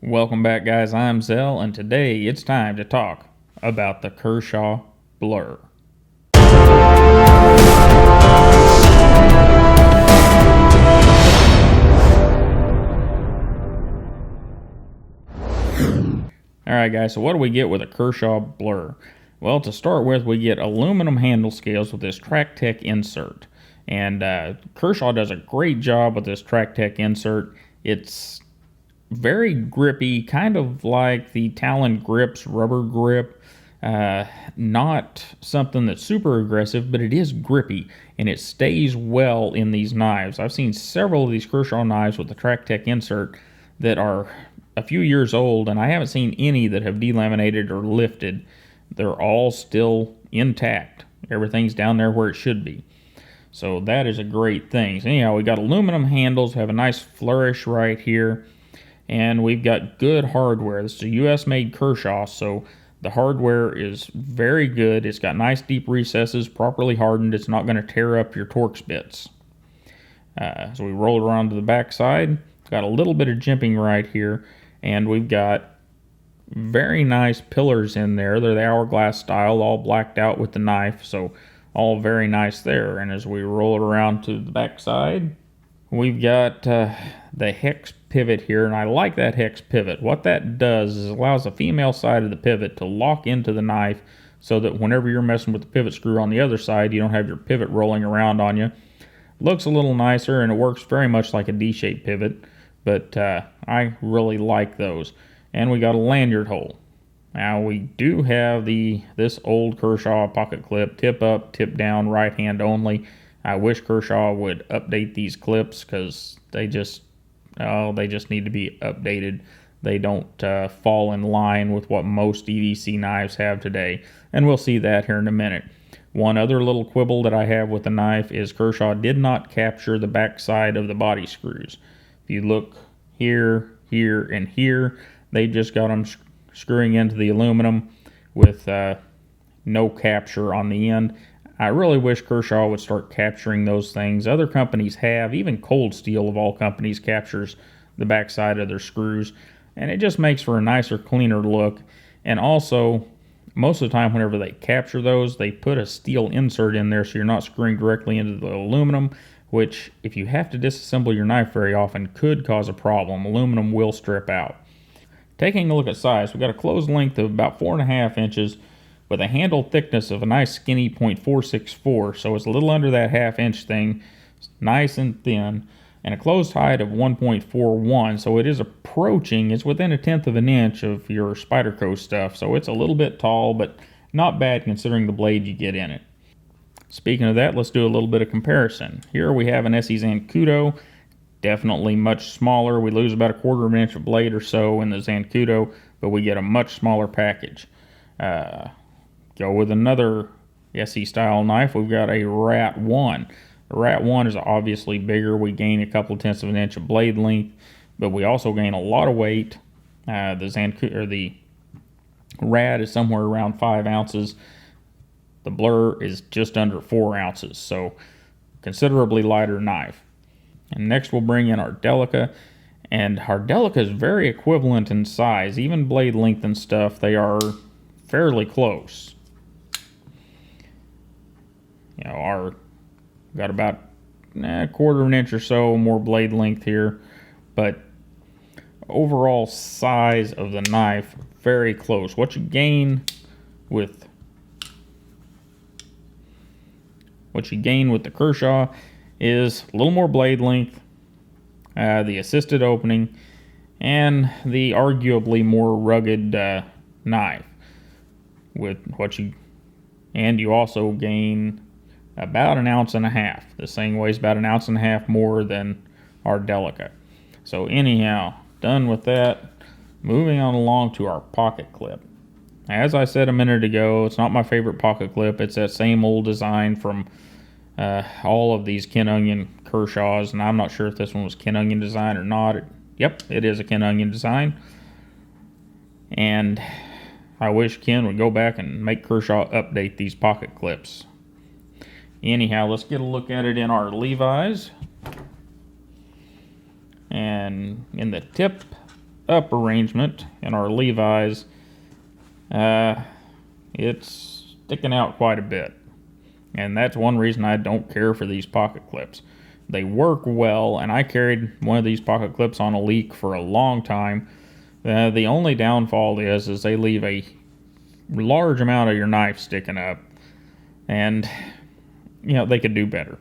Welcome back, guys. I'm Zell, and today it's time to talk about the Kershaw Blur. Alright guys, so what do we get with a Kershaw Blur? Well, to start with, we get aluminum handle scales with this Track Tech insert. And Kershaw does a great job with this Track Tech insert. It's very grippy, kind of like the Talon Grips rubber grip. Not something that's super aggressive, but it is grippy, and it stays well in these knives. I've seen several of these Kershaw knives with the Track Tech insert that are a few years old, and I haven't seen any that have delaminated or lifted. They're all still intact. Everything's down there where it should be. So that is a great thing. So anyhow, we got aluminum handles, have a nice flourish right here, and we've got good hardware. This is a US made Kershaw, so the hardware is very good. It's got nice deep recesses, properly hardened. It's not going to tear up your Torx bits. So we roll it around to the back side. Got a little bit of jimping right here, and we've got very nice pillars in there. They're the hourglass style, all blacked out with the knife, so all very nice there. And as we roll it around to the back side, we've got the hex pivot here, and I like that hex pivot. What that does is allows the female side of the pivot to lock into the knife so that whenever you're messing with the pivot screw on the other side, you don't have your pivot rolling around on you. Looks a little nicer, and it works very much like a D-shaped pivot, but I really like those. And we got a lanyard hole. Now we do have this old Kershaw pocket clip, tip up, tip down, right hand only. I wish Kershaw would update these clips because they just need to be updated. They don't fall in line with what most EDC knives have today, and we'll see that here in a minute. One other little quibble that I have with the knife is Kershaw did not capture the back side of the body screws. If you look here, here, and here, they just got them screwing into the aluminum with no capture on the end. I really wish Kershaw would start capturing those things. Other companies have, even Cold Steel of all companies captures the backside of their screws, and it just makes for a nicer, cleaner look. And also, most of the time whenever they capture those, they put a steel insert in there so you're not screwing directly into the aluminum, which if you have to disassemble your knife very often could cause a problem. Aluminum will strip out. Taking a look at size, we've got a closed length of about 4.5 inches with a handle thickness of a nice skinny .464, so it's a little under that half-inch thing, nice and thin, and a closed height of 1.41, so it is approaching, it's within 1/10 of an inch of your Spyderco stuff, so it's a little bit tall, but not bad considering the blade you get in it. Speaking of that, let's do a little bit of comparison. Here we have an SE Zancudo, definitely much smaller. We lose about 1/4 of an inch of blade or so in the Zancudo, but we get a much smaller package. Go with another SE style knife. We've got a Rat 1. The Rat 1 is obviously bigger. We gain a couple tenths of an inch of blade length, but we also gain a lot of weight. The Rat is somewhere around 5 ounces. The Blur is just under 4 ounces, so considerably lighter knife. And next we'll bring in our Delica, and our Delica is very equivalent in size. Even blade length and stuff, they are fairly close. You know, got about 1/4 of an inch or so more blade length here, but overall size of the knife, very close. What you gain with the Kershaw is a little more blade length, the assisted opening, and the arguably more rugged knife. And you also gain about 1.5 ounces. This thing weighs about 1.5 ounces more than our Delica. So anyhow, done with that. Moving on along to our pocket clip. As I said a minute ago, it's not my favorite pocket clip. It's that same old design from all of these Ken Onion Kershaws, and I'm not sure if this one was Ken Onion design or not. Yep, it is a Ken Onion design. And I wish Ken would go back and make Kershaw update these pocket clips. Anyhow, let's get a look at it in our Levi's. And in the tip up arrangement in our Levi's, it's sticking out quite a bit. And that's one reason I don't care for these pocket clips. They work well, and I carried one of these pocket clips on a leak for a long time. The only downfall is they leave a large amount of your knife sticking up, and they could do better.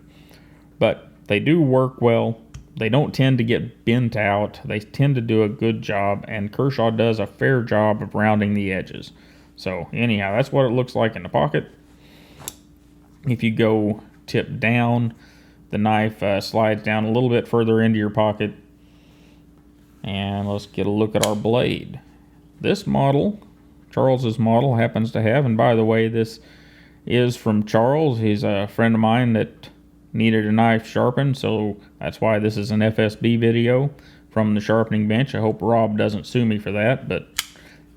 But they do work well. They don't tend to get bent out. They tend to do a good job, and Kershaw does a fair job of rounding the edges. So anyhow, that's what it looks like in the pocket. If you go tip down, the knife slides down a little bit further into your pocket. And let's get a look at our blade. This model, Charles's model, happens to have, and by the way, this is from Charles. He's a friend of mine that needed a knife sharpened, so that's why this is an FSB video from the Sharpening Bench. I hope Rob doesn't sue me for that, but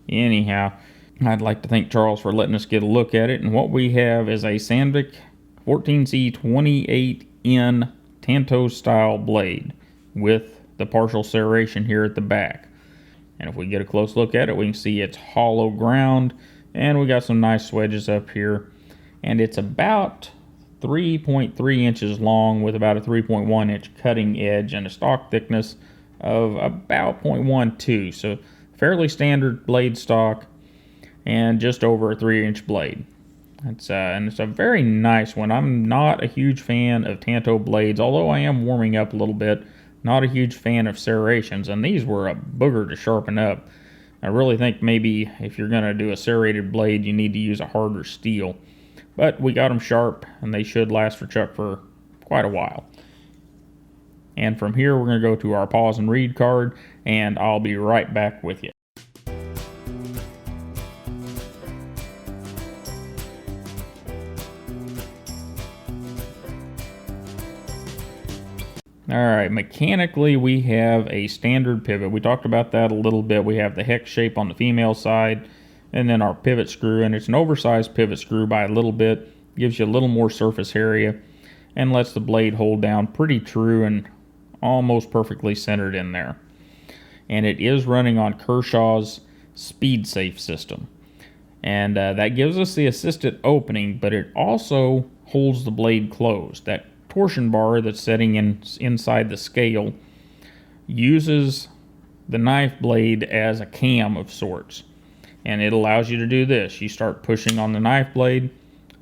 anyhow, I'd like to thank Charles for letting us get a look at it. And what we have is a Sandvik 14C 28N Tanto style blade with the partial serration here at the back. And if we get a close look at it, we can see it's hollow ground, and we got some nice wedges up here. And it's about 3.3 inches long with about a 3.1 inch cutting edge and a stock thickness of about 0.12. So fairly standard blade stock, and just over a 3-inch blade. And it's a very nice one. I'm not a huge fan of Tanto blades, although I am warming up a little bit. Not a huge fan of serrations, and these were a booger to sharpen up. I really think maybe if you're going to do a serrated blade, you need to use a harder steel. But we got them sharp, and they should last for Chuck for quite a while. And from here, we're going to go to our pause and read card, and I'll be right back with you. Alright, mechanically we have a standard pivot. We talked about that a little bit. We have the hex shape on the female side, and then our pivot screw, and it's an oversized pivot screw by a little bit. Gives you a little more surface area, and lets the blade hold down pretty true and almost perfectly centered in there. And it is running on Kershaw's Speed Safe system. And that gives us the assisted opening, but it also holds the blade closed. That torsion bar that's setting inside the scale uses the knife blade as a cam of sorts, and it allows you to do this. You start pushing on the knife blade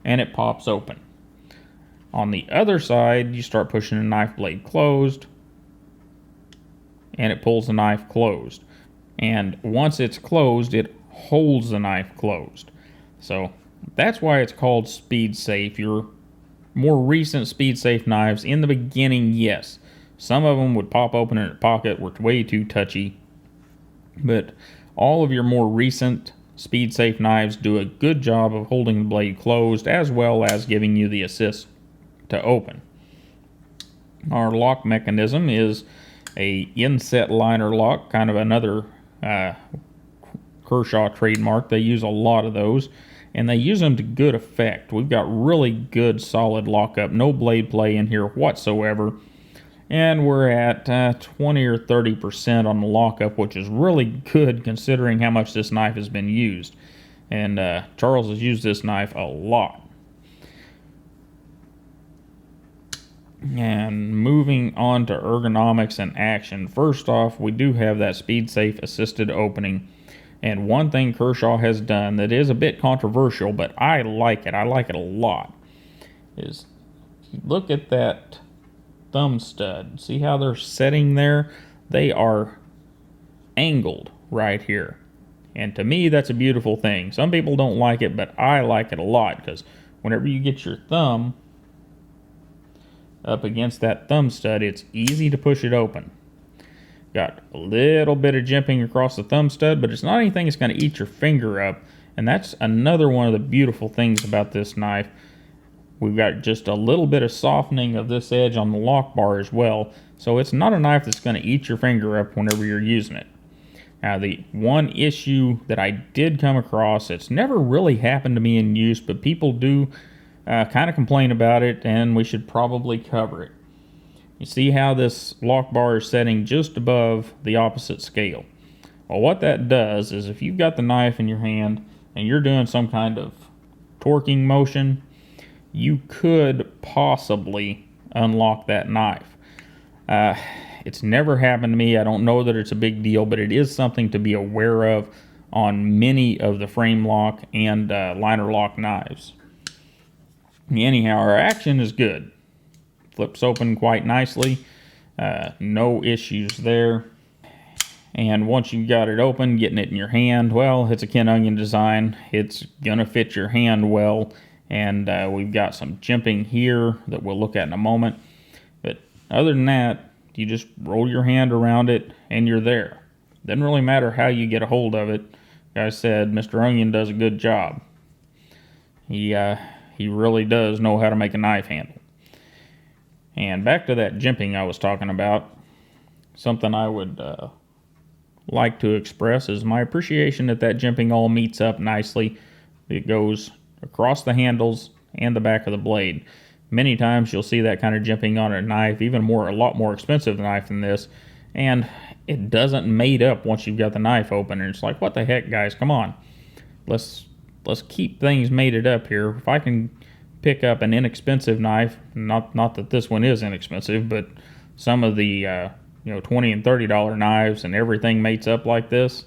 and it pops open. On the other side, you start pushing the knife blade closed and it pulls the knife closed, and once it's closed, it holds the knife closed. So that's why it's called Speed Safe. Your more recent Speed Safe knives, in the beginning, yes, some of them would pop open in a pocket, were way too touchy, but all of your more recent Speed Safe knives do a good job of holding the blade closed, as well as giving you the assist to open. Our lock mechanism is a inset liner lock, kind of another Kershaw trademark. They use a lot of those, and they use them to good effect. We've got really good solid lockup, no blade play in here whatsoever, and we're at 20 or 30% on the lockup, which is really good considering how much this knife has been used. And Charles has used this knife a lot. And moving on to ergonomics and action. First off, we do have that Speed Safe assisted opening. And one thing Kershaw has done that is a bit controversial, but I like it a lot, is look at that thumb stud. See how they're setting there? They are angled right here. And to me, that's a beautiful thing. Some people don't like it, but I like it a lot, because whenever you get your thumb up against that thumb stud, it's easy to push it open. Got a little bit of jimping across the thumb stud, but it's not anything that's going to eat your finger up. And that's another one of the beautiful things about this knife. We've got just a little bit of softening of this edge on the lock bar as well. So it's not a knife that's going to eat your finger up whenever you're using it. Now, the one issue that I did come across, it's never really happened to me in use, but people do kind of complain about it, and we should probably cover it. You see how this lock bar is setting just above the opposite scale. Well, what that does is if you've got the knife in your hand and you're doing some kind of torquing motion, you could possibly unlock that knife. It's never happened to me. I don't know that it's a big deal, but it is something to be aware of on many of the frame lock and liner lock knives. Anyhow, our action is good. Flips open quite nicely. No issues there. And once you've got it open, getting it in your hand, well, it's a Ken Onion design. It's gonna fit your hand well. And we've got some jimping here that we'll look at in a moment. But other than that, you just roll your hand around it and you're there. Doesn't really matter how you get a hold of it. Like I said, Mr. Onion does a good job. He really does know how to make a knife handle. And back to that jimping I was talking about, something I would like to express is my appreciation that jimping all meets up nicely. It goes across the handles and the back of the blade. Many times you'll see that kind of jimping on a knife, a lot more expensive knife than this, and it doesn't mate up once you've got the knife open. And it's like, what the heck, guys? Come on, let's keep things mated up here. If I can pick up an inexpensive knife, not that this one is inexpensive, but some of the $20 and $30 knives and everything mates up like this,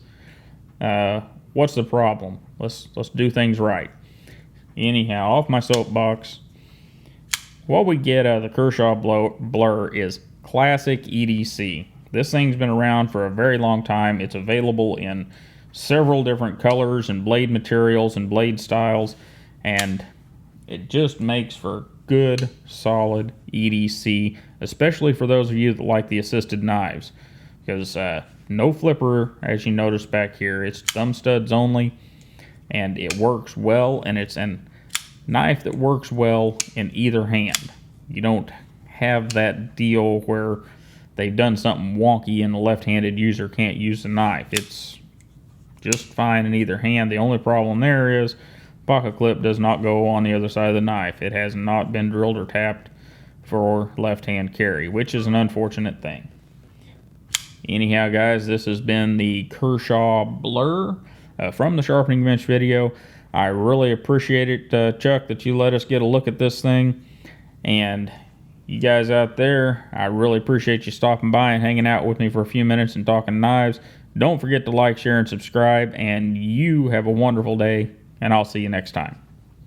what's the problem? Let's do things right. Anyhow, off my soapbox. What we get out of the Kershaw Blur is classic EDC. This thing's been around for a very long time. It's available in several different colors and blade materials and blade styles, and it just makes for good, solid EDC, especially for those of you that like the assisted knives. Because no flipper, as you notice back here, it's thumb studs only, and it works well, and it's a knife that works well in either hand. You don't have that deal where they've done something wonky and the left-handed user can't use the knife. It's just fine in either hand. The only problem there is pocket clip does not go on the other side of the knife. It has not been drilled or tapped for left-hand carry, which is an unfortunate thing. Anyhow, guys, this has been the Kershaw Blur from the Sharpening Bench video. I really appreciate it, Chuck, that you let us get a look at this thing. And you guys out there, I really appreciate you stopping by and hanging out with me for a few minutes and talking knives. Don't forget to like, share, and subscribe. And you have a wonderful day, and I'll see you next time.